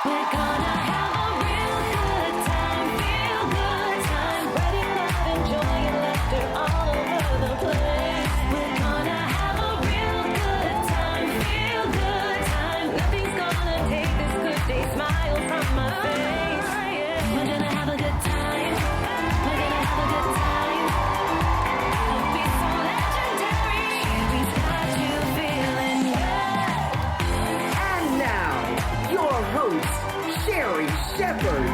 We're gonna have a real good time, feel good time, spreading love and joy and laughter all over the place. We're gonna have a real good time, feel good time. Nothing's gonna take this good day smile from my face. We're gonna have a good time. We're gonna have a good time. It'll be so legendary. Sherri's got you feeling good. And now, your host, Sherri Shepherd.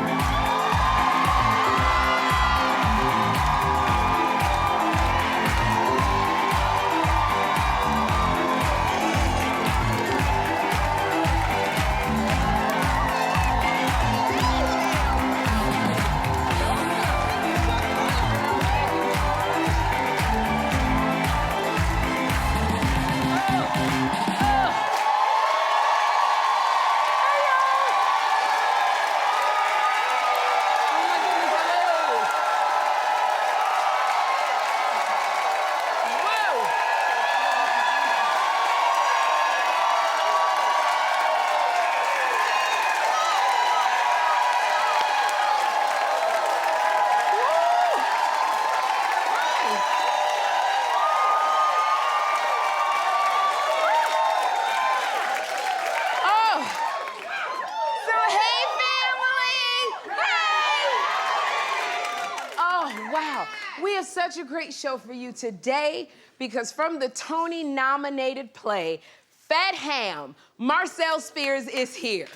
We have such a great show for you today because from the Tony-nominated play, Fat Ham, Marcel Spears is here.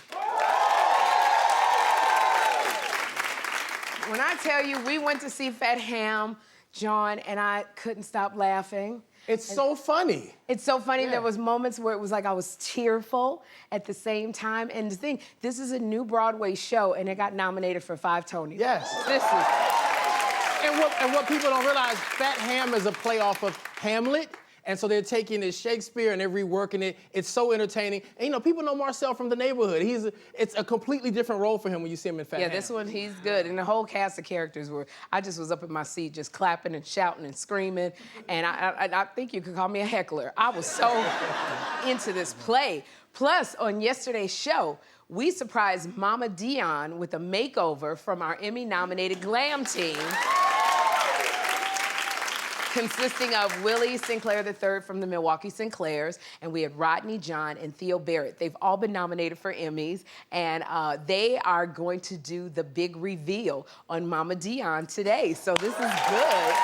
When I tell you, we went to see Fat Ham, John, and I couldn't stop laughing. It's so funny. It's so funny. Yeah. There was moments where it was like I was tearful at the same time. And the thing, this is a new Broadway show, and it got nominated for 5 Tonys. Yes. This is... And what people don't realize, Fat Ham is a play off of Hamlet. And so they're taking this Shakespeare and they're reworking it. It's so entertaining. And you know, people know Marcel from The Neighborhood. It's a completely different role for him when you see him in Fat Ham. Yeah, this one, he's good. And the whole cast of characters were, I just was up in my seat just clapping and shouting and screaming. And I think you could call me a heckler. I was so into this play. Plus, on yesterday's show, we surprised Mama Dion with a makeover from our Emmy-nominated glam team, consisting of Willie Sinclair III from the Milwaukee Sinclairs, and we had Rodney John and Theo Barrett. They've all been nominated for Emmys, and they are going to do the big reveal on Mama Dion today. So this is good.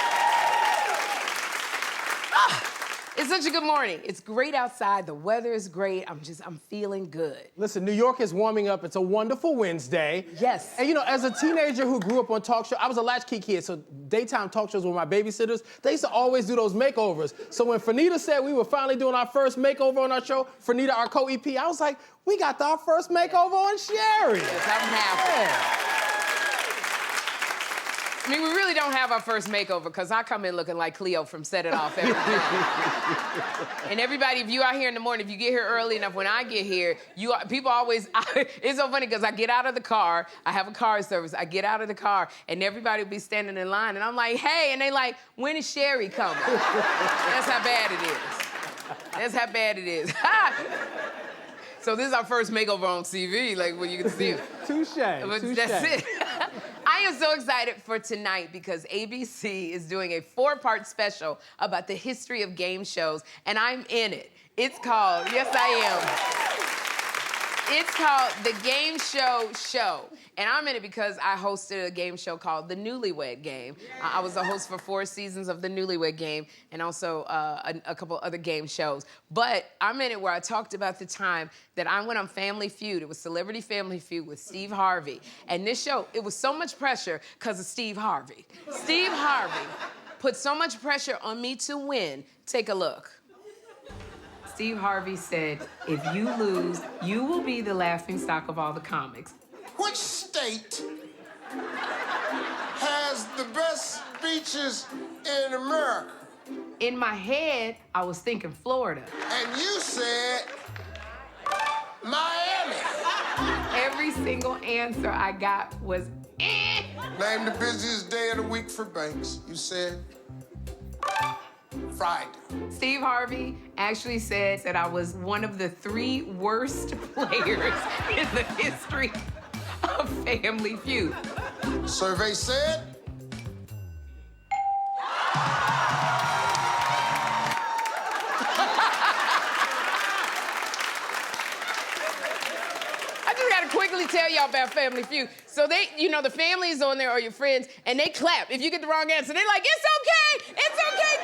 It's such a good morning. It's great outside. The weather is great. I'm feeling good. Listen, New York is warming up. It's a wonderful Wednesday. Yes. And you know, as a teenager who grew up on talk shows, I was a latchkey kid, so daytime talk shows were my babysitters. They used to always do those makeovers. So when Fernita said we were finally doing our first makeover on our show, Fernita, our co-EP, I was like, we got our first makeover on Sherri. Yes, I'm happy. Yeah. I mean, we really don't have our first makeover because I come in looking like Cleo from Set It Off every day. And everybody, if you out here in the morning, if you get here early enough, when I get here, people always, it's so funny because I get out of the car, I have a car service, I get out of the car, and everybody will be standing in line, and I'm like, hey, and they like, when is Sherri coming? That's how bad it is. That's how bad it is. So this is our first makeover on TV, like when you can see it. Touche. That's it. I am so excited for tonight because ABC is doing a 4-part special about the history of game shows, and I'm in it. It's called, yes I am. It's called The Game Show Show. And I'm in it because I hosted a game show called The Newlywed Game. I was the host for 4 seasons of The Newlywed Game and also a couple other game shows. But I'm in it where I talked about the time that I went on Family Feud. It was Celebrity Family Feud with Steve Harvey. And this show, it was so much pressure because of Steve Harvey. Steve Harvey put so much pressure on me to win. Take a look. Steve Harvey said, if you lose, you will be the laughingstock of all the comics. Which state has the best beaches in America? In my head, I was thinking Florida. And you said Miami. Every single answer I got was, Name the busiest day of the week for banks. You said Friday. Steve Harvey actually said that I was one of the 3 worst players in the history of Family Feud. Survey said. I just gotta quickly tell y'all about Family Feud. So they, you know, the family's on there or your friends, and they clap. If you get the wrong answer, they're like, it's okay,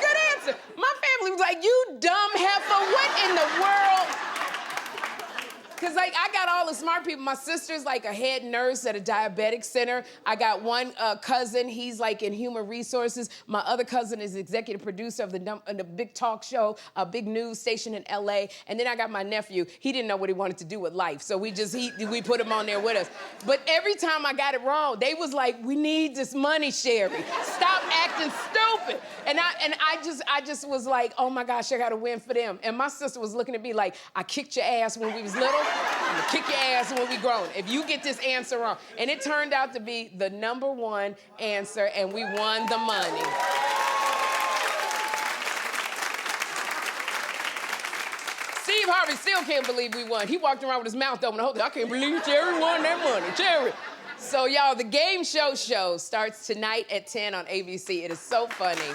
good answer. My family was like, you dumb heifer, what in the world? Because, like, I got all the smart people. My sister's, like, a head nurse at a diabetic center. I got one cousin. He's, like, in human resources. My other cousin is executive producer of the big talk show, a big news station in L.A. And then I got my nephew. He didn't know what he wanted to do with life, so we put him on there with us. But every time I got it wrong, they was like, we need this money, Sherri. Stop acting stupid. And I just was like, oh, my gosh, I got to win for them. And my sister was looking at me like, I kicked your ass when we was little. I'm gonna kick your ass when we grown if you get this answer wrong. And it turned out to be the #1 answer, and we won the money. Steve Harvey still can't believe we won. He walked around with his mouth open the whole time. I can't believe Sherri won that money, Sherri. So, y'all, the game show starts tonight at 10 on ABC. It is so funny.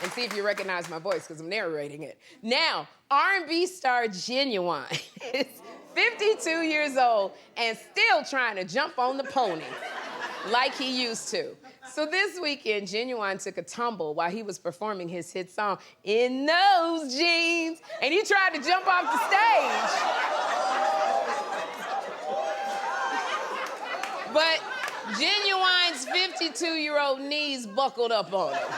And see if you recognize my voice, because I'm narrating it. Now, R&B star Genuine is 52 years old and still trying to jump on the pony like he used to. So this weekend, Genuine took a tumble while he was performing his hit song, In Those Jeans, and he tried to jump off the stage. But Genuine's 52-year-old knees buckled up on him.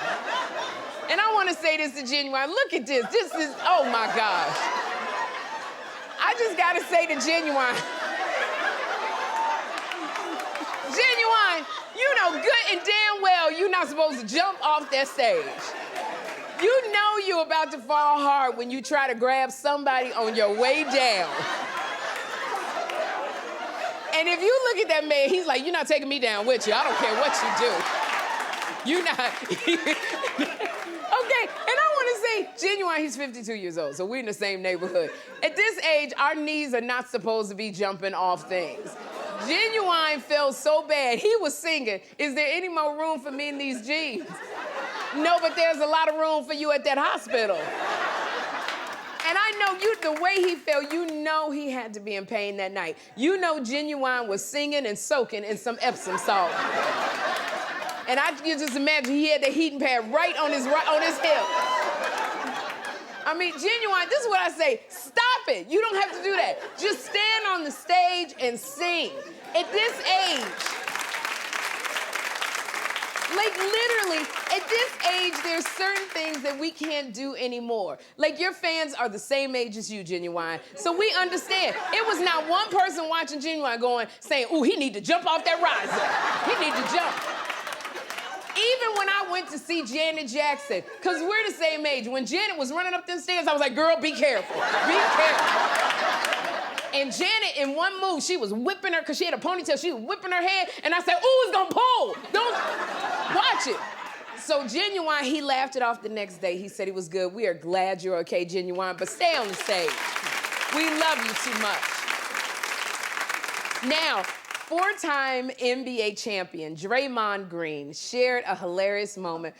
And I want to say this to Genuine. Look at this. This is, oh, my gosh. I just got to say to Genuine. Genuine, you know good and damn well you're not supposed to jump off that stage. You know you're about to fall hard when you try to grab somebody on your way down. And if you look at that man, he's like, you're not taking me down with you. I don't care what you do. You're not. Okay, and I want to say, Genuine, he's 52 years old, so we're in the same neighborhood. At this age, our knees are not supposed to be jumping off things. Genuine felt so bad, he was singing, is there any more room for me in these jeans? No, but there's a lot of room for you at that hospital. And I know the way he felt, you know he had to be in pain that night. You know Genuine was singing and soaking in some Epsom salt. And I can just imagine he had the heating pad right on his hip. I mean, Genuine, this is what I say, stop it. You don't have to do that. Just stand on the stage and sing. At this age, like literally, at this age, there's certain things that we can't do anymore. Like your fans are the same age as you, Genuine. So we understand. It was not one person watching Genuine saying, ooh, he need to jump off that riser. He need to jump. Even when I went to see Janet Jackson, because we're the same age, when Janet was running up them stairs, I was like, girl, be careful. Be careful. And Janet, in one move, she was whipping her, because she had a ponytail, she was whipping her head, and I said, ooh, it's gonna pull. Don't watch it. So Genuine, he laughed it off the next day. He said he was good. We are glad you're okay, Genuine, but stay on the stage. We love you too much. Now, 4-time NBA champion Draymond Green shared a hilarious moment.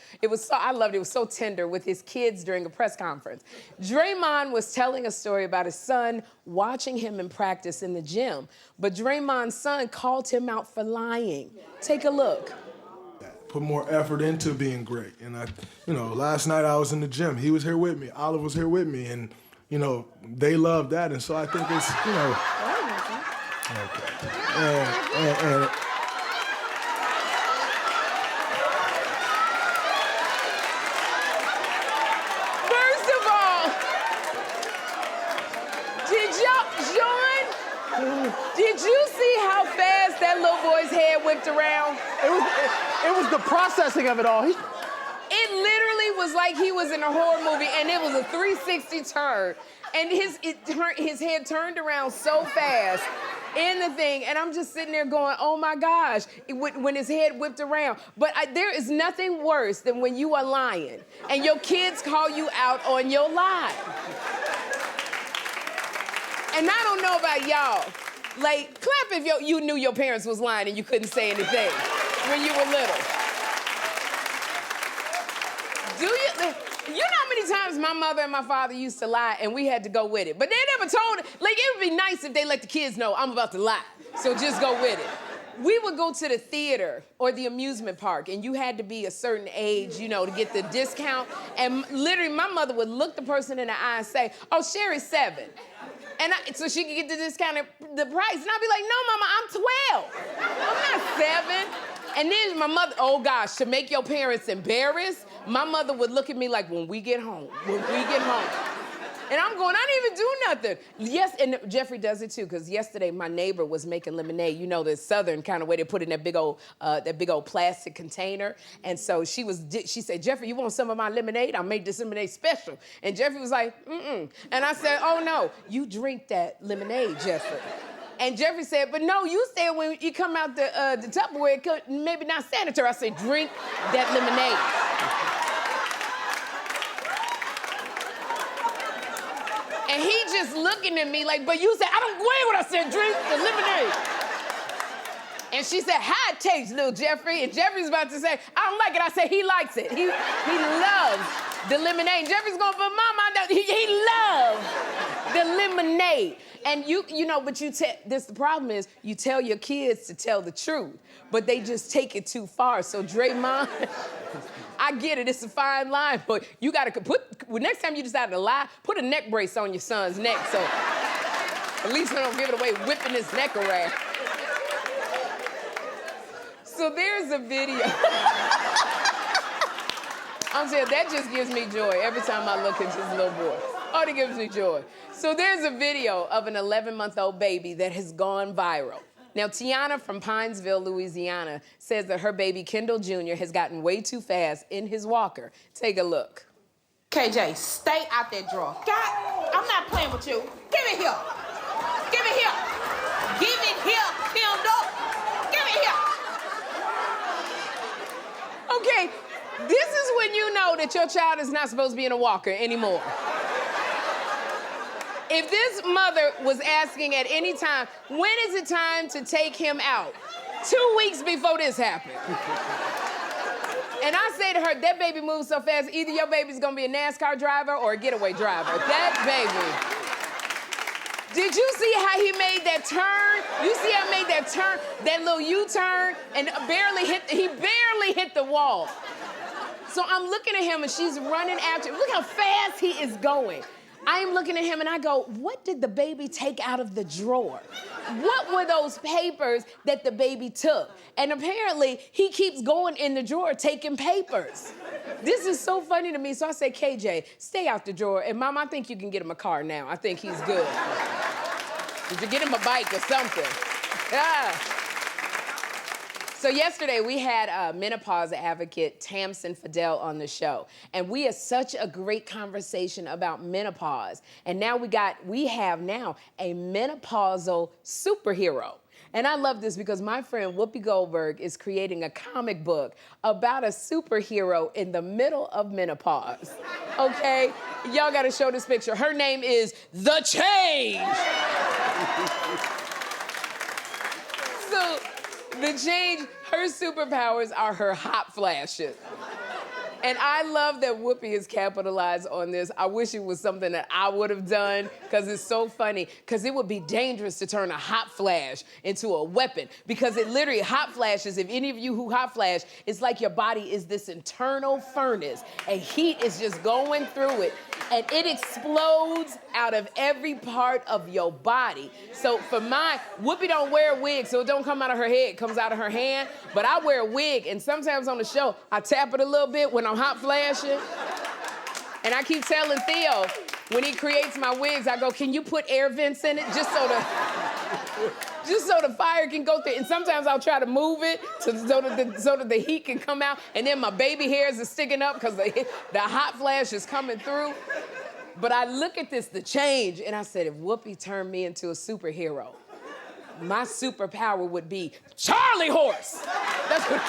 I loved it. It was so tender with his kids during a press conference. Draymond was telling a story about his son watching him in practice in the gym, but Draymond's son called him out for lying. Take a look. Put more effort into being great. And last night I was in the gym. He was here with me. Olive was here with me. And, they love that. And so I think it's, Okay. And first of all, did you see how fast that little boy's head whipped around? It was the processing of it all. It literally was like he was in a horror movie, and it was a 360 turn. And his head turned around so fast in the thing, and I'm just sitting there going, oh my gosh, when his head whipped around. But there is nothing worse than when you are lying and your kids call you out on your lie. And I don't know about y'all, like, clap if you knew your parents was lying and you couldn't say anything when you were little. You know how many times my mother and my father used to lie and we had to go with it? But they never told it. Like, it would be nice if they let the kids know I'm about to lie, so just go with it. We would go to the theater or the amusement park, and you had to be a certain age, you know, to get the discount. And literally, my mother would look the person in the eye and say, oh, Sherri's 7. And so she could get the discount, the price. And I'd be like, no, Mama, I'm 12. I'm not 7. And then my mother, oh gosh, to make your parents embarrassed, my mother would look at me like, when we get home. And I'm going, I didn't even do nothing. Yes, and Jeffrey does it too, because yesterday my neighbor was making lemonade. You know, the southern kind of way they put it in that big old plastic container. And so she said, Jeffrey, you want some of my lemonade? I made this lemonade special. And Jeffrey was like, mm-mm. And I said, oh no, you drink that lemonade, Jeffrey. And Jeffrey said, but no, you said when you come out the Tupperware, maybe not sanitary. I said, drink that lemonade. And he just looking at me like, but you said, I don't wear what I said, drink the lemonade. And she said, how it tastes, little Jeffrey? And Jeffrey's about to say, I don't like it. I said, he likes it. He loves the lemonade. Jeffrey's going, but Mama, he loves the lemonade. And you know, but the problem is, you tell your kids to tell the truth, but they just take it too far. So Draymond, I get it, it's a fine line, but you gotta next time you decide to lie, put a neck brace on your son's neck, so at least we don't give it away whipping his neck around. So there's a video. I'm saying, that just gives me joy every time I look at this little boy. Oh, it gives me joy. So there's a video of an 11-month-old baby that has gone viral. Now, Tiana from Pinesville, Louisiana, says that her baby, Kendall Jr., has gotten way too fast in his walker. Take a look. KJ, stay out that drawer. God, I'm not playing with you. Give it here. Give it here. Give it here, Kendall. Give it here. Okay, this is when you know that your child is not supposed to be in a walker anymore. If this mother was asking at any time, when is it time to take him out? 2 weeks before this happened. And I say to her, that baby moves so fast, either your baby's gonna be a NASCAR driver or a getaway driver. That baby. Did you see how he made that turn? You see how he made that turn, that little U-turn, and he barely hit the wall. So I'm looking at him and she's running after him. Look how fast he is going. I am looking at him and I go, what did the baby take out of the drawer? What were those papers that the baby took? And apparently, he keeps going in the drawer taking papers. This is so funny to me. So I say, KJ, stay out the drawer. And Mom, I think you can get him a car now. I think he's good. Did you get him a bike or something? Yeah. So yesterday, we had menopause advocate Tamsin Fidel on the show. And we had such a great conversation about menopause. And now we have now a menopausal superhero. And I love this because my friend Whoopi Goldberg is creating a comic book about a superhero in the middle of menopause. Okay? Y'all gotta show this picture. Her name is The Change. So, The Change, her superpowers are her hot flashes. And I love that Whoopi is capitalized on this. I wish it was something that I would have done, because it's so funny, because it would be dangerous to turn a hot flash into a weapon, because it literally, hot flashes, if any of you who hot flash, it's like your body is this internal furnace, and heat is just going through it, and it explodes out of every part of your body. So for mine, Whoopi don't wear a wig, so it don't come out of her head, it comes out of her hand, but I wear a wig, and sometimes on the show, I tap it a little bit when I'm hot flashing. And I keep telling Theo, when he creates my wigs, I go, can you put air vents in it just so the fire can go through? And sometimes I'll try to move it so that the heat can come out, and then my baby hairs are sticking up because the hot flash is coming through. But I look at this, the change, and I said, if Whoopi turned me into a superhero, my superpower would be Charlie Horse. That's what.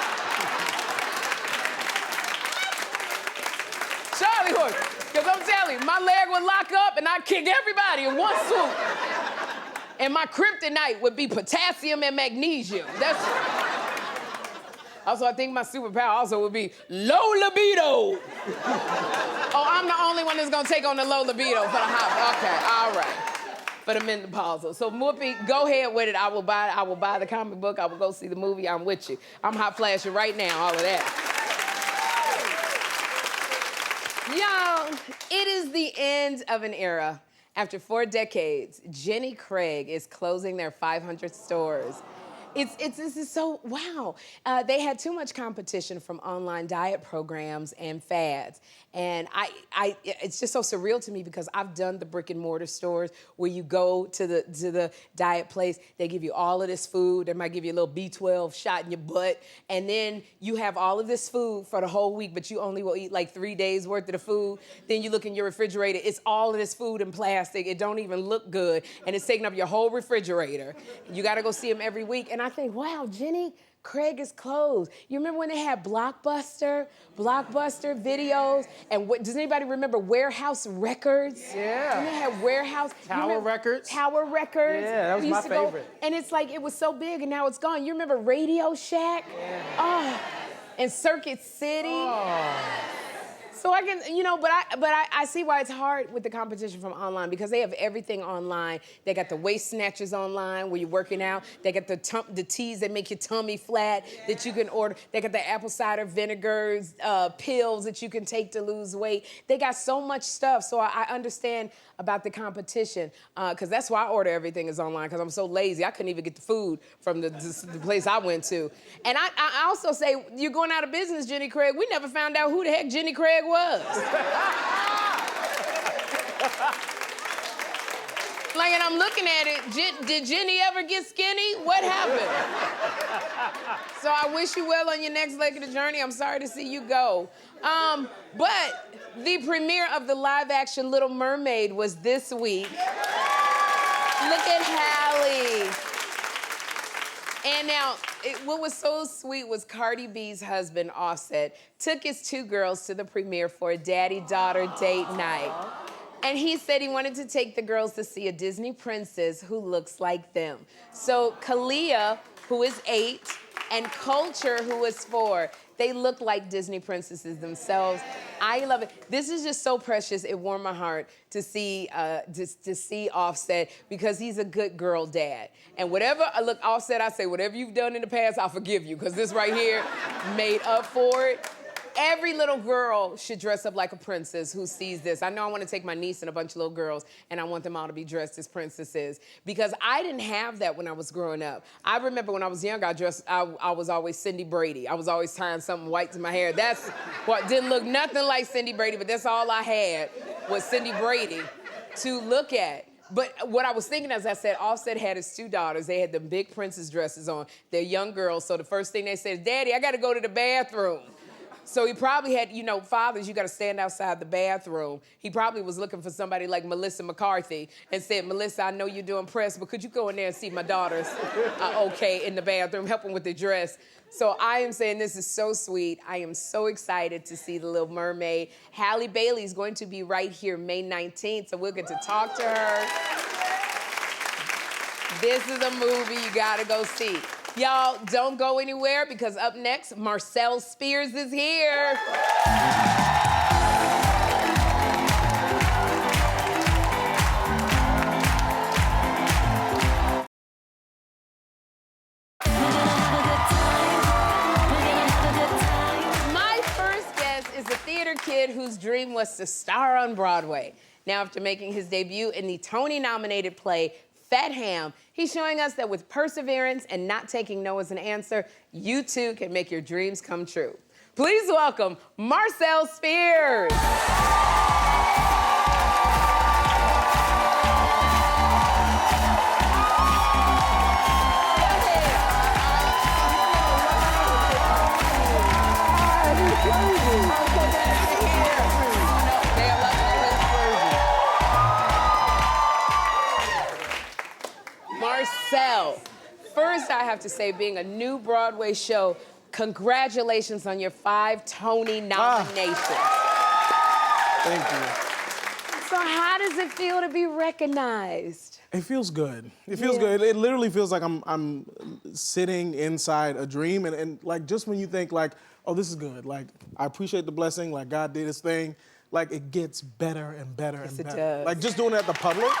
Charlie Horse. Because I'm telling you, my leg would lock up and I'd kick everybody in one swoop. And my kryptonite would be potassium and magnesium. That's. Also, I think my superpower also would be low libido. Oh, I'm the only one that's gonna take on the low libido for the hot. Okay, all right. For the menopausal. So Whoopi, go ahead with it. I will buy the comic book. I will go see the movie. I'm with you. I'm hot flashing right now, all of that. Y'all, it is the end of an era. After 4 decades, Jenny Craig is closing their 500 stores. This is so, wow. They had too much competition from online diet programs and fads. And it's just so surreal to me because I've done the brick and mortar stores where you go to the diet place, they give you all of this food, they might give you a little B12 shot in your butt, and then you have all of this food for the whole week, but you only will eat like 3 days worth of the food. Then you look in your refrigerator, it's all of this food in plastic, it don't even look good, and it's taking up your whole refrigerator. You gotta go see them every week, and I think, wow, Jenny Craig is closed. You remember when they had Blockbuster videos? And does anybody remember Warehouse Records? Yeah. And they had Warehouse. Tower Records. Tower Records. Yeah, that was We my used to go, favorite. and it's like, it was so big and now it's gone. You remember Radio Shack? Yeah. Oh, and Circuit City. Oh. So I can, but I see why it's hard with the competition from online because they have everything online. They got the waist snatchers online where you're working out. They got the teas that make your tummy flat that you can order. They got the apple cider vinegars, pills that you can take to lose weight. They got so much stuff. So I understand about the competition because that's why I order everything is online because I'm so lazy. I couldn't even get the food from the place I went to. And I also say, you're going out of business, Jenny Craig. We never found out who the heck Jenny Craig was. Like, and I'm looking at it, did Jenny ever get skinny? What happened? So I wish you well on your next leg of the journey. I'm sorry to see you go. But the premiere of the live-action Little Mermaid was this week. Look at Hallie. And now, what was so sweet was Cardi B's husband, Offset, took his 2 girls to the premiere for a daddy-daughter date night. And he said he wanted to take the girls to see a Disney princess who looks like them. So Kalia, who is 8, and Culture, who is 4, they look like Disney princesses themselves. I love it. This is just so precious. It warmed my heart to see Offset because he's a good girl dad. And whatever, look, Offset, I say, whatever you've done in the past, I'll forgive you because this right here made up for it. Every little girl should dress up like a princess who sees this. I know I want to take my niece and a bunch of little girls, and I want them all to be dressed as princesses because I didn't have that when I was growing up. I remember when I was young, I was always Cindy Brady. I was always tying something white to my hair. That's what didn't look nothing like Cindy Brady, but that's all I had was Cindy Brady to look at. But what I was thinking, as I said, Offset had his 2 daughters. They had the big princess dresses on. They're young girls, so the first thing they said is, Daddy, I got to go to the bathroom. So he probably had, fathers, you got to stand outside the bathroom. He probably was looking for somebody like Melissa McCarthy and said, Melissa, I know you're doing press, but could you go in there and see my daughters okay in the bathroom, help them with their dress? So I am saying this is so sweet. I am so excited to see The Little Mermaid. Halle Bailey is going to be right here May 19th, so we'll get to talk to her. This is a movie you got to go see. Y'all, don't go anywhere because up next, Marcel Spears is here. My first guest is a theater kid whose dream was to star on Broadway. Now, after making his debut in the Tony-nominated play Fat Ham, he's showing us that with perseverance and not taking no as an answer, you too can make your dreams come true. Please welcome Marcel Spears. Marcel, first I have to say, being a new Broadway show, congratulations on your 5 Tony nominations. Thank you. So how does it feel to be recognized? It feels good. It feels good. It literally feels like I'm sitting inside a dream, and like just when you think like, oh, this is good. Like I appreciate the blessing. Like God did His thing. Like it gets better and better and better. Does. Like just doing it at the public.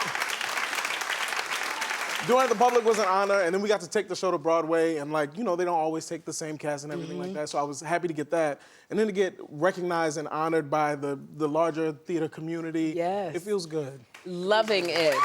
Doing it at the public was an honor, and then we got to take the show to Broadway, and like, you know, they don't always take the same cast and everything like that, so I was happy to get that. And then to get recognized and honored by the larger theater community, it feels good. Loving it.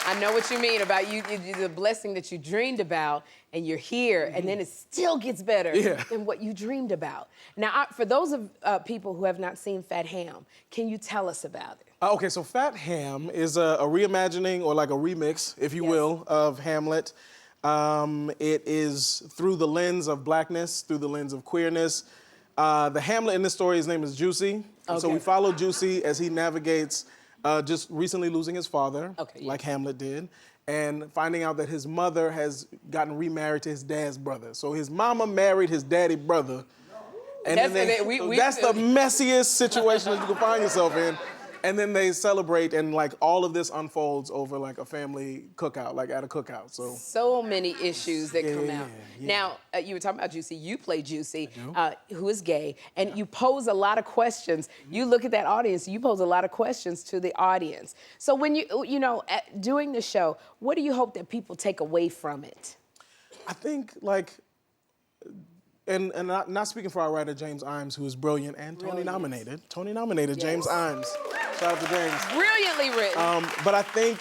I know what you mean about the blessing that you dreamed about, and you're here, and then it still gets better than what you dreamed about. Now, for those of people who have not seen Fat Ham, can you tell us about it? Okay, so Fat Ham is a reimagining, or like a remix, if you will, of Hamlet. It is through the lens of blackness, through the lens of queerness. The Hamlet in this story, his name is Juicy. And so we follow Juicy as he navigates just recently losing his father, like Hamlet did, and finding out that his mother has gotten remarried to his dad's brother. So his mama married his daddy brother. And that's the messiest situation that you can find yourself in. And then they celebrate, and like all of this unfolds over like a family cookout, like at a cookout. So many issues that come out. Now, you were talking about Juicy. You play Juicy, who is gay, and you pose a lot of questions. You look at that audience, you pose a lot of questions to the audience. So when doing the show, what do you hope that people take away from it? I think like, and not speaking for our writer, James Imes, who is brilliant and Tony-nominated. Tony-nominated James Imes. Shout out to James. Brilliantly written. But I think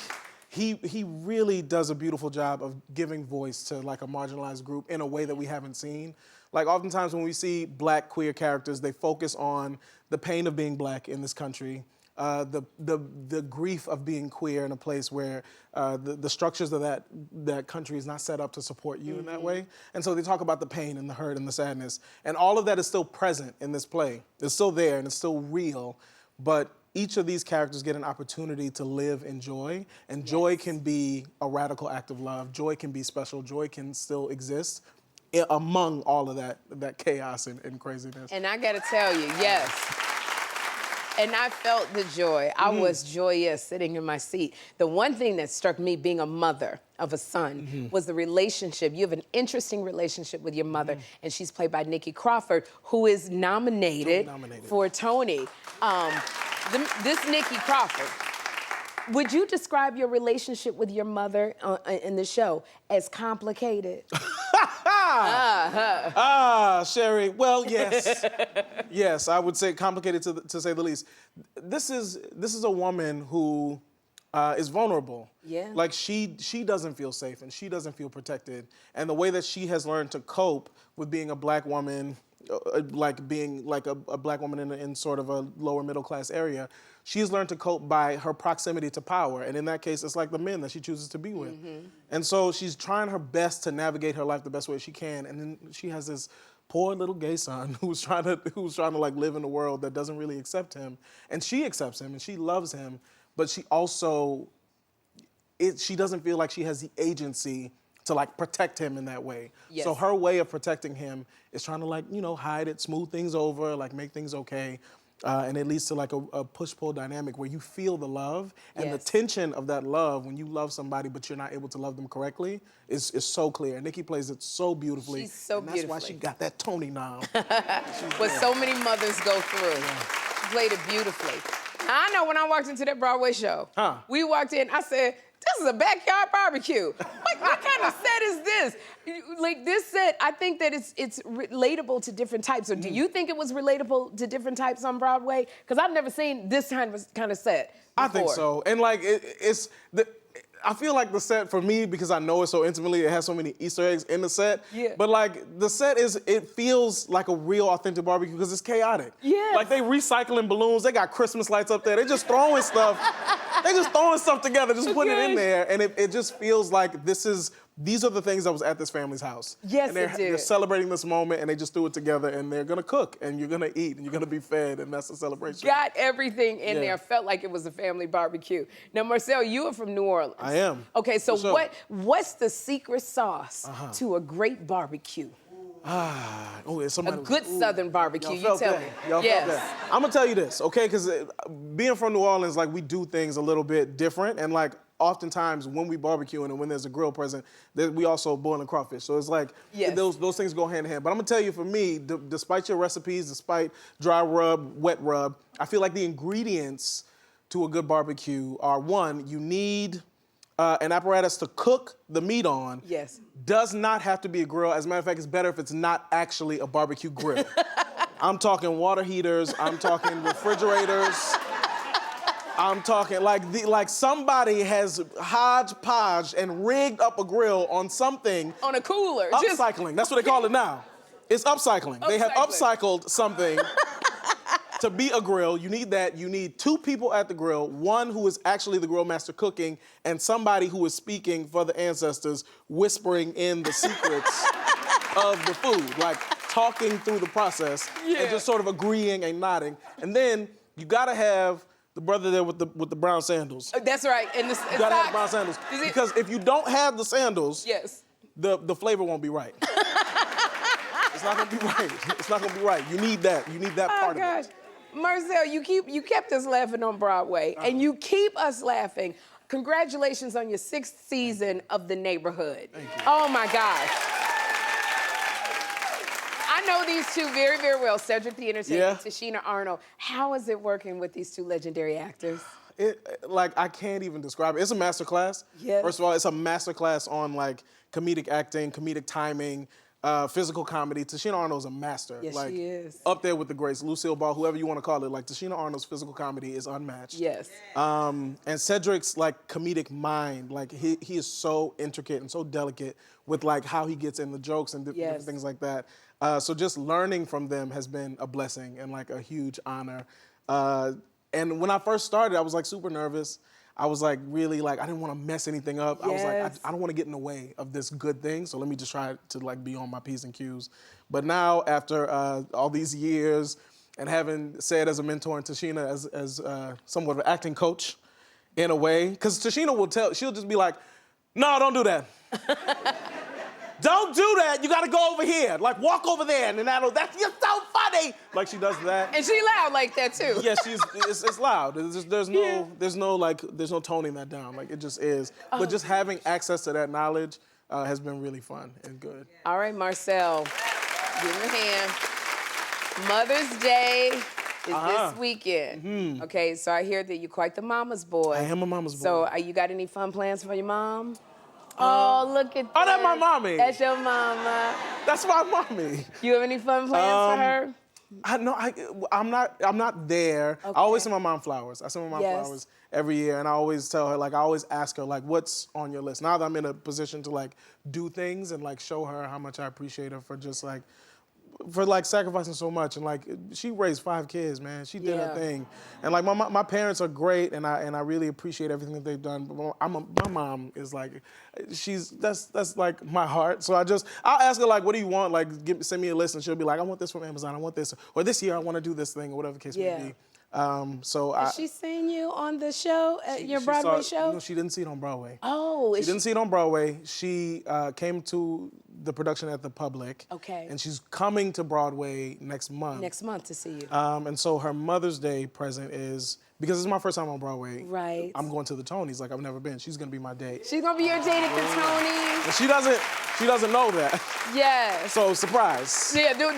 he really does a beautiful job of giving voice to like a marginalized group in a way that we haven't seen. Like oftentimes when we see black queer characters, they focus on the pain of being black in this country, the grief of being queer in a place where the structures of that country is not set up to support you in that way. And so they talk about the pain and the hurt and the sadness. And all of that is still present in this play. It's still there and it's still real, but each of these characters get an opportunity to live in joy, and joy can be a radical act of love. Joy can be special. Joy can still exist among all of that chaos and craziness. And I gotta tell you, yes. And I felt the joy. I was joyous sitting in my seat. The one thing that struck me being a mother of a son was the relationship. You have an interesting relationship with your mother, and she's played by Nikki Crawford, who is nominated for Tony. This Nikki Crawford, would you describe your relationship with your mother in the show as complicated? Sherri, well, yes. Yes, I would say complicated to say the least. This is a woman who is vulnerable. Yeah. Like she doesn't feel safe and she doesn't feel protected. And the way that she has learned to cope with being a black woman, like being like a black woman in sort of a lower middle class area, she's learned to cope by her proximity to power. And in that case, it's like the men that she chooses to be with. And so she's trying her best to navigate her life the best way she can. And then she has this poor little gay son who's trying to like live in a world that doesn't really accept him. And she accepts him and she loves him, but she also, she doesn't feel like she has the agency to like protect him in that way. Yes. So her way of protecting him is trying to like, hide it, smooth things over, like make things okay. And it leads to like a push-pull dynamic where you feel the love and the tension of that love when you love somebody but you're not able to love them correctly is so clear. And Nikki plays it so beautifully. She's so and that's why she got that Tony nom. What so many mothers go through. She played it beautifully. I know when I walked into that Broadway show, we walked in, I said, this is a backyard barbecue. What kind of set is this? Like this set, I think that it's relatable to different types. Or do you think it was relatable to different types on Broadway? Because I've never seen this kind of set before. I think so. And like I feel like the set for me, because I know it so intimately, it has so many Easter eggs in the set. Yeah. But like the set it feels like a real authentic barbecue because it's chaotic. Yeah. Like they recycling balloons, they got Christmas lights up there, they just throwing stuff. They just throwing stuff together, just putting it in there, and it just feels like these are the things that was at this family's house. Yes, and they're, it did. They're celebrating this moment, and they just threw it together, and they're gonna cook, and you're gonna eat, and you're gonna be fed, and that's the celebration. Got everything in Yeah. there. Felt like it was a family barbecue. Now, Marcel, you are from New Orleans. I am. Okay, so For sure. what's the secret sauce to a great barbecue? It's A good Southern barbecue. Y'all You felt tell that. me. Y'all Yes. felt that. I'm gonna tell you this, okay? Because being from New Orleans, like we do things a little bit different, and like oftentimes when we barbecuing and when there's a grill present, we also boiling crawfish. So it's like Yes. those things go hand in hand. But I'm gonna tell you, for me, despite your recipes, despite dry rub, wet rub, I feel like the ingredients to a good barbecue are: one, you need an apparatus to cook the meat on. Yes. Does not have to be a grill. As a matter of fact, it's better if it's not actually a barbecue grill. I'm talking water heaters. I'm talking refrigerators. I'm talking like somebody has hodgepodge and rigged up a grill on something. On a cooler. Upcycling. That's what they call it now. It's upcycling. They have upcycled something to be a grill. You need that. You need two people at the grill, one who is actually the grill master cooking, and somebody who is speaking for the ancestors, whispering in the secrets of the food, like talking through the process and just sort of agreeing and nodding. And then you gotta have the brother there with the brown sandals. That's right. And You gotta have brown sandals. Because if you don't have the sandals, Yes. the flavor won't be right. It's not gonna be right. It's not gonna be right. You need that. You need that part of it. Marcel, you kept us laughing on Broadway, and you keep us laughing. Congratulations on your 6th season of The Neighborhood. Thank you. Oh my gosh. I know these two very, very well, Cedric the Entertainer, Yeah. Tashina Arnold. How is it working with these two legendary actors? I can't even describe it. It's a masterclass. Yes. First of all, it's a masterclass on like comedic acting, comedic timing, physical comedy. Tashina Arnold's a master. Yes, like, she is. Up there with the greats, Lucille Ball, whoever you want to call it. Like Tashina Arnold's physical comedy is unmatched. Yes. And Cedric's like comedic mind, like he is so intricate and so delicate with like how he gets in the jokes and different things like that. So just learning from them has been a blessing and like a huge honor. And when I first started, I was like super nervous. I was like really like, I didn't want to mess anything up. I was like, I don't want to get in the way of this good thing. So let me just try to like be on my P's and Q's. But now after all these years and having said as a mentor and Tashina as somewhat of an acting coach in a way, because Tashina she'll just be like, no, don't do that. Don't do that. You got to go over here. Like, walk over there. And then you're so funny. Like, she does that. And she loud like that, too. Yeah, it's loud. There's no toning that down. Like, it just is. But just having access to that knowledge has been really fun and good. All right, Marcel, give him a hand. Mother's Day is this weekend. Okay, so I hear that you're quite the mama's boy. I am a mama's boy. So you got any fun plans for your mom? Oh, look at that. Oh, that's my mommy. That's your mama. That's my mommy. You have any fun plans for her? I'm not there. Okay. I always send my mom flowers. I send my mom flowers every year, and I always tell her, like, I always ask her, like, what's on your list? Now that I'm in a position to, like, do things and, like, show her how much I appreciate her for just, like, sacrificing so much. And like, she raised 5 kids, man. She did her thing. And like, my parents are great, and I really appreciate everything that they've done. But my mom is like, that's like my heart. So I'll ask her, like, what do you want? Like, send me a list, and she'll be like, I want this from Amazon, I want this. Or this year, I want to do this thing, or whatever the case may be. Has she seen you on the show, your Broadway show? No, she didn't see it on Broadway. Oh, she didn't see it on Broadway. She came to the production at the Public. Okay. And she's coming to Broadway next month. Next month to see you. And so her Mother's Day present is, because it's my first time on Broadway. Right. I'm going to the Tonys like I've never been. She's gonna be my date. She's gonna be your date at the Tonys. And she doesn't know that. Yes. So surprise. Yeah, do.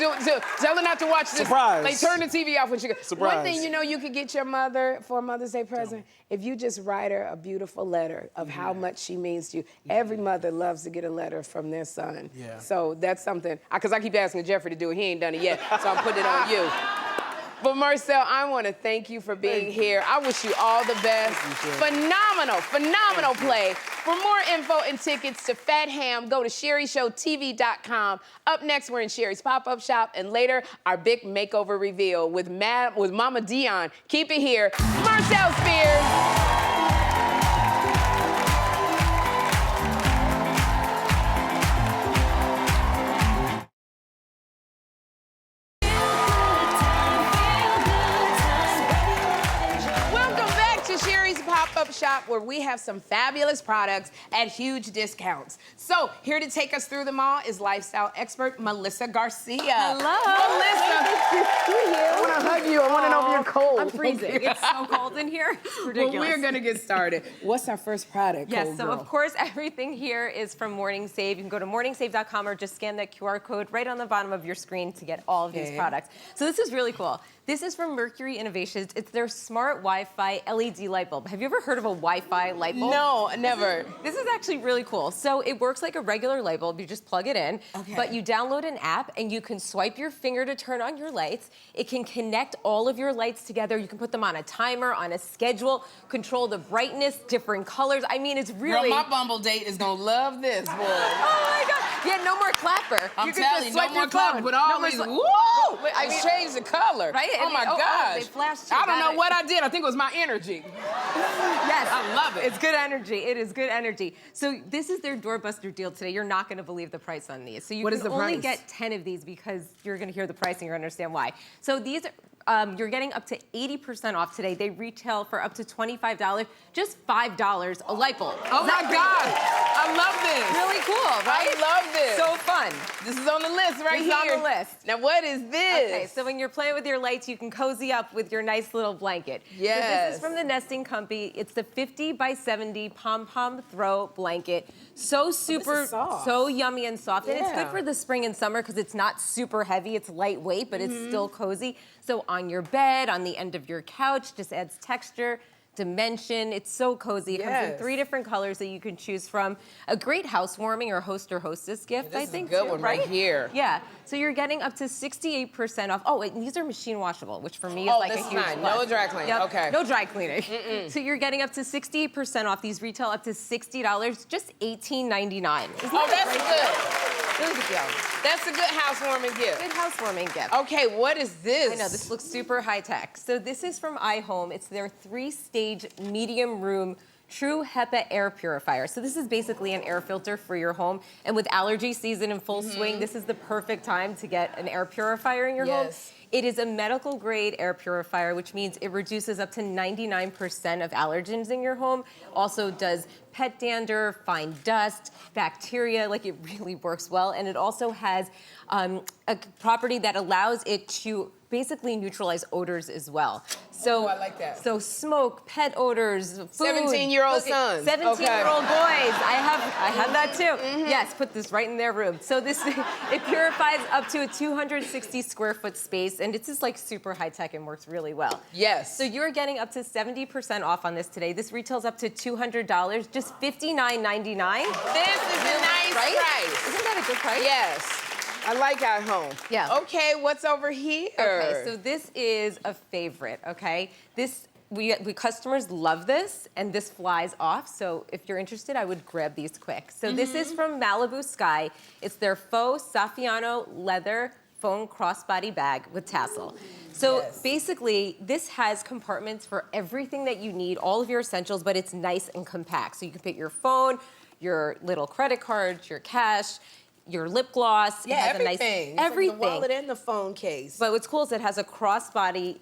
Tell her not to watch this. Surprise. Like, turn the TV off when she goes. Surprise. One thing you could get your mother for a Mother's Day present, if you just write her a beautiful letter of how much she means to you. Every mother loves to get a letter from their son. Yeah. So that's something, because I keep asking Jeffrey to do it. He ain't done it yet, so I'm putting it on you. But Marcel, I want to thank you for being here. I wish you all the best. Phenomenal play. For more info and tickets to Fat Ham, go to SherriShowTV.com. Up next, we're in Sherri's pop-up shop, and later, our big makeover reveal with Mama Dion. Keep it here. Marcel Spears. shop where we have some fabulous products at huge discounts. So here to take us through them all is lifestyle expert Melissa Garcia. Hello. Melissa. I want to hug you. I want to know if you're cold. I'm freezing. It's so cold in here. It's ridiculous. Well, we're going to get started. What's our first product, Yes, cold so girl? of course everything here is from Morning Save. You can go to morningsave.com or just scan that QR code right on the bottom of your screen to get all of these products. So this is really cool. This is from Mercury Innovations. It's their smart Wi-Fi LED light bulb. Have you ever heard of a Wi-Fi light bulb? No, never. This is actually really cool. So it works like a regular light bulb. You just plug it in, but you download an app and you can swipe your finger to turn on your lights. It can connect all of your lights together. You can put them on a timer, on a schedule, control the brightness, different colors. I mean, it's really... Girl, my Bumble date is going to love this, boy. Oh my God. Yeah, no more clapper. I'm you can telling just you, swipe no your more clapper, phone. but all No more these, swi- woo! I It mean- changed the color. Right? Oh my Oh, gosh. they flashed too. I don't know Got what it. I did. I think it was my energy. Yes. I love it. It's good energy. It is good energy. So this is their doorbuster deal today. You're not going to believe the price on these. So you What can is the only price? get 10 of these because you're going to hear the price and you're going to understand why. So these you're getting up to 80% off today. They retail for up to $25, just $5 a light bulb. Oh my God. I love this. Really cool, right? I love this. So fun. This is on the list right This is here. on the list. Now, what is this? Okay, so when you're playing with your lights, you can cozy up with your nice little blanket. So Yes. this is from the Nesting Company. It's the 50 by 70 pom-pom throw blanket. So super, soft. so yummy and soft. And it's good Yeah. for the spring and summer because it's not super heavy. It's lightweight, but it's still cozy. So on your bed, on the end of your couch, just adds texture, dimension. It's so cozy. It comes in Yes. 3 different colors that you can choose from. A great housewarming or host or hostess gift, This I is a think. good too, one right here. Yeah. So you're getting up to 68% off. Oh, and these are machine washable, which for me is Oh, like this a is huge nice. plus. No dry cleaning. Yep. Okay. No dry cleaning. So you're getting up to 68% off. These retail up to $60, just $18.99. Isn't Oh, that a that's great good. deal? Really good deal. That's a good housewarming gift. Good housewarming gift. Okay, what is this? I know, this looks super high tech. So this is from iHome. It's their 3-stage medium room true HEPA air purifier. So this is basically an air filter for your home. And with allergy season in full swing, this is the perfect time to get an air purifier in your home. Yes. It is a medical grade air purifier, which means it reduces up to 99% of allergens in your home. Also does pet dander, fine dust, bacteria, like it really works well. And it also has a property that allows it to basically neutralize odors as well. So, Oh, I like that. So smoke, pet odors, food. 17-year-old Look at- sons. 17-year-old boys. I have that too. Yes, put this right in their room. So this it purifies up to a 260 square foot space, and it's just like super high tech and works really well. Yes. So you're getting up to 70% off on this today. This retails up to $200, just $59.99. This is a nice Right? price. Isn't that a good price? Yes. I like at home. Yeah. Okay, what's over here? Okay, so this is a favorite, okay? This, we customers love this, and this flies off, so if you're interested, I would grab these quick. So this is from Malibu Sky. It's their faux Saffiano leather phone crossbody bag with tassel. So basically, this has compartments for everything that you need, all of your essentials, but it's nice and compact. So you can put your phone, your little credit cards, your cash, your lip gloss. Yeah, it has everything. A nice, It's like everything. the wallet and the phone case. But what's cool is it has a crossbody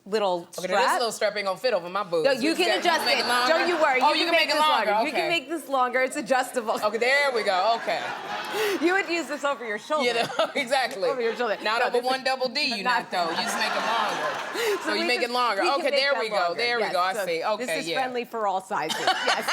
little Okay, strap. this little strap ain't gonna fit over my boobs. No, you can adjust make it. longer? Don't you worry. Oh, you can make it this longer. You Okay. can make this longer. It's adjustable. Okay, there we go. Okay. You would use this over your shoulder. You know, exactly. Over your shoulder. Not No, over this is- one double D, you not though. You just make it longer. So you we make can- it longer. we can Okay, make there that we go. longer. There we Yes, go. I so see. Okay, This is yeah. friendly for all sizes. Yes.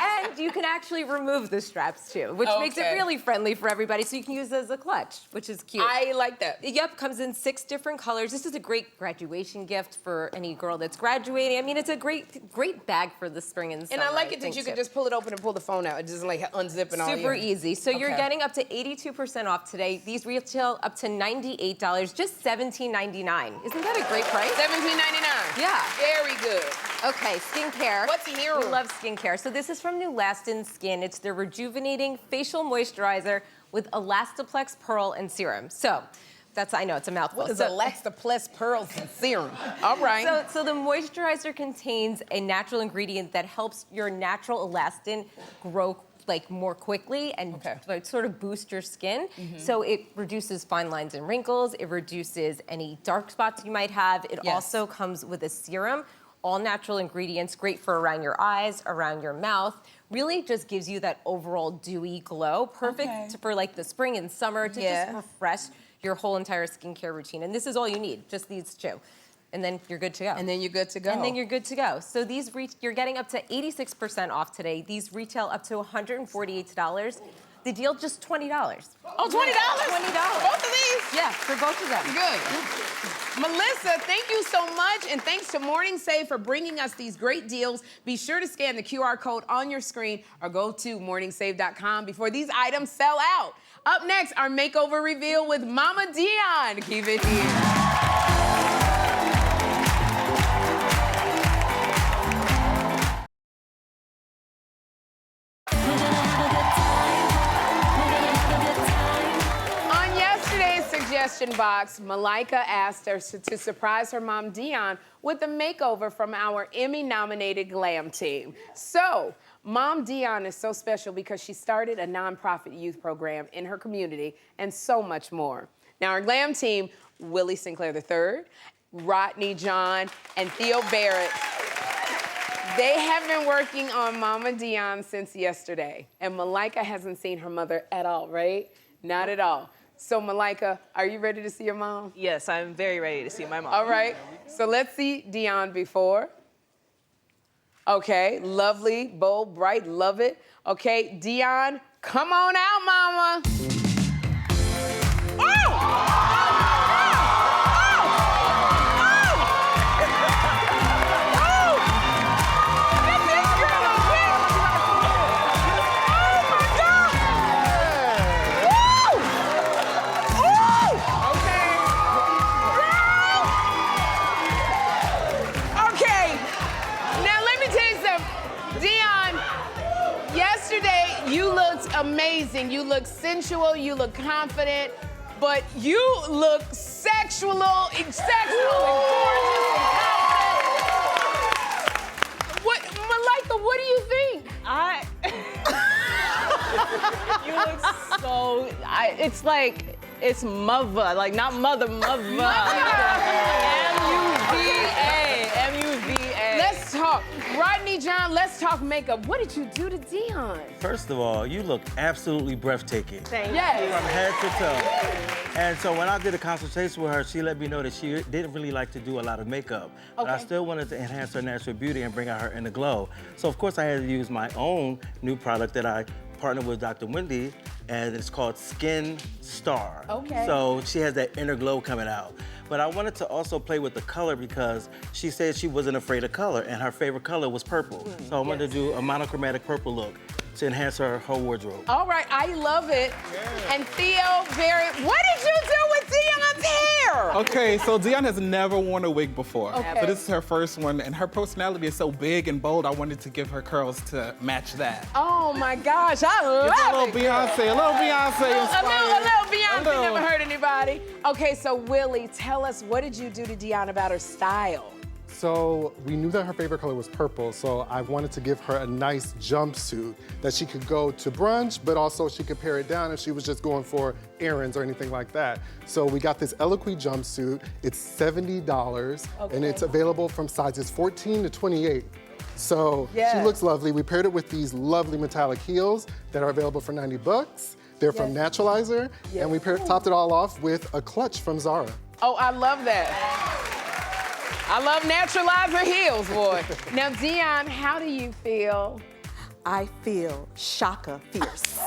And you can actually remove the straps too, which makes it Okay. really friendly for everybody. So you can use it as a clutch, which is cute. I like that. Yep, comes in 6 different colors. This is a great graduation gift for any girl that's graduating. I mean, it's a great bag for the spring and summer. And I like it that think, you can too. just pull it open and pull the phone out. It just like unzip and all. Super yeah. easy. So you're Okay. getting up to 82% off today. These retail up to $98, just $17.99. Isn't that a great price? $17.99. Yeah. Very good. Okay, skincare. What's here? We love skincare. So this is from New Lastin Skin. It's their rejuvenating facial moisturizer with Elastaplex Pearl and Serum. So that's, I know, it's a mouthful. What is So- Elastaplex Pearls and Serum? All right. So the moisturizer contains a natural ingredient that helps your natural elastin grow like more quickly and like, sort of boost your skin. So it reduces fine lines and wrinkles. It reduces any dark spots you might have. It Yes. also comes with a serum. All natural ingredients, great for around your eyes, around your mouth. Really just gives you that overall dewy glow. Perfect for like the spring and summer to just refresh your whole entire skincare routine. And this is all you need, just these two. And then you're good to go. And then you're good to go. And then you're good to go. So these you're getting up to 86% off today. These retail up to $148. The deal just $20. Oh, $20? $20. Both of these? Yeah, for both of them. Good. Melissa, thank you so much, and thanks to Morning Save for bringing us these great deals. Be sure to scan the QR code on your screen or go to morningsave.com before these items sell out. Up next, our makeover reveal with Mama Dion. Keep it here. Suggestion box, Malika asked her to surprise her mom, Dion, with a makeover from our Emmy-nominated glam team. So, Mom Dion is so special because she started a nonprofit youth program in her community and so much more. Now, our glam team, Willie Sinclair III, Rodney John, and Theo Barrett, they have been working on Mama Dion since yesterday. And Malika hasn't seen her mother at all, right? Not at all. So, Malika, are you ready to see your mom? Yes, I'm very ready to see my mom. All right. So let's see Dion before. Okay, lovely, bold, bright, love it. Okay, Dion, come on out, mama. Amazing. You look sensual, you look confident, but you look sexual and gorgeous and confident. Malika, what do you think? You look so, it's like, it's mother, like not mother. M-U-V-A. Let's talk. Rodney John, let's talk makeup. What did you do to Dion? First of all, you look absolutely breathtaking. Thank you. From head to toe. And so when I did a consultation with her, she let me know that she didn't really like to do a lot of makeup. But I still wanted to enhance her natural beauty and bring out her inner glow. So of course I had to use my own new product that I partnered with Dr. Wendy, and it's called Skin Star. Okay. So she has that inner glow coming out. But I wanted to also play with the color because she said she wasn't afraid of color, and her favorite color was purple. So I wanted to do a monochromatic purple look to enhance her whole wardrobe. All right, I love it. Yeah. And Theo Barrett, what did you do with Dion's hair? Okay, so Dion has never worn a wig before. Okay. So this is her first one, and her personality is so big and bold, I wanted to give her curls to match that. Oh my gosh, I love it. A little Beyonce inspired. A little Beyonce, never hurt anybody. Okay, so Willie, tell us, what did you do to Dion about her style? So we knew that her favorite color was purple, so I wanted to give her a nice jumpsuit that she could go to brunch, but also she could pare it down if she was just going for errands or anything like that. So we got this Eloquii jumpsuit. It's $70, and it's available from sizes 14 to 28. So she looks lovely. We paired it with these lovely metallic heels that are available for $90. They're from Naturalizer, and we topped it all off with a clutch from Zara. Oh, I love that. I love Naturalizer heels, boy. Now, Dion, how do you feel? I feel Shaka fierce.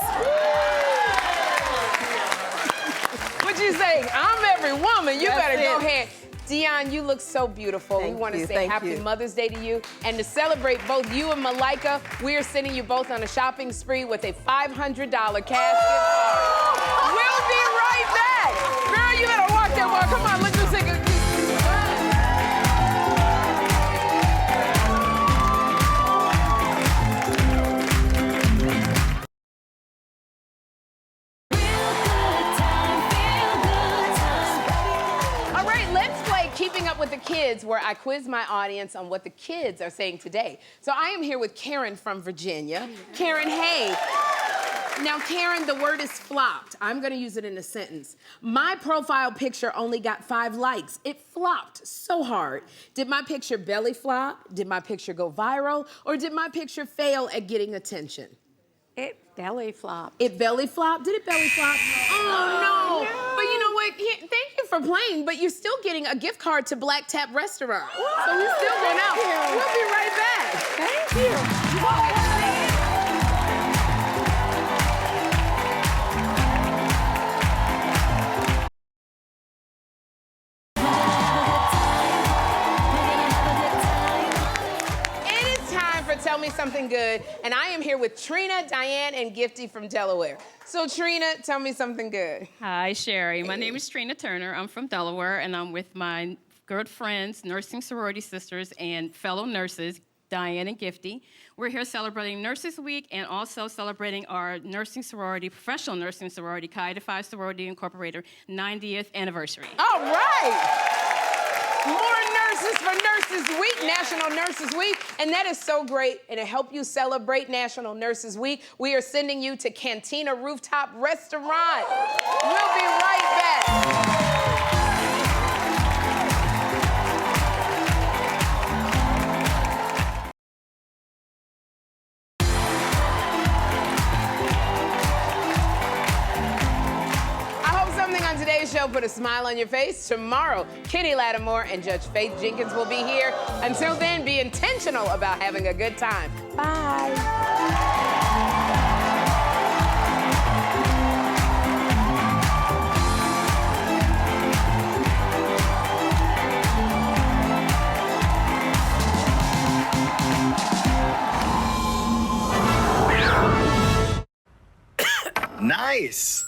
What you say? I'm every woman. You better go ahead. Dion, you look so beautiful. We want to say happy Mother's Day to you. And to celebrate both you and Malika, we are sending you both on a shopping spree with a $500 cash gift card. We'll be right back. Girl, you better walk that walk. Come on, let's just take a... Keeping Up with the Kids, where I quiz my audience on what the kids are saying today. So I am here with Karen from Virginia. Karen, hey, Now, Karen, the word is flopped. I'm gonna use it in a sentence. My profile picture only got 5 likes. It flopped so hard. Did my picture belly flop? Did my picture go viral? Or did my picture fail at getting attention? It belly flopped. It belly flopped? Did it belly flop? Oh, no. But you know what? Thank you for playing, but you're still getting a gift card to Black Tap Restaurant. So we're still going out. We'll be right back. Thank you. It is time for Tell Me Something Good, and I am here with Trina, Diane, and Gifty from Delaware. So Trina, tell me something good. Hi, Sherri. My name is Trina Turner. I'm from Delaware, and I'm with my good friends, nursing sorority sisters, and fellow nurses, Diane and Gifty. We're here celebrating Nurses Week and also celebrating our nursing sorority, professional nursing sorority, Chi Phi Sorority Incorporated 90th anniversary. All right. More nurses for Nurses Week, National Nurses Week, and that is so great. And to help you celebrate National Nurses Week, we are sending you to Cantina Rooftop Restaurant. We'll be right back. On today's show, put a smile on your face. Tomorrow, Kenny Lattimore and Judge Faith Jenkins will be here. Until then, be intentional about having a good time. Bye. Nice.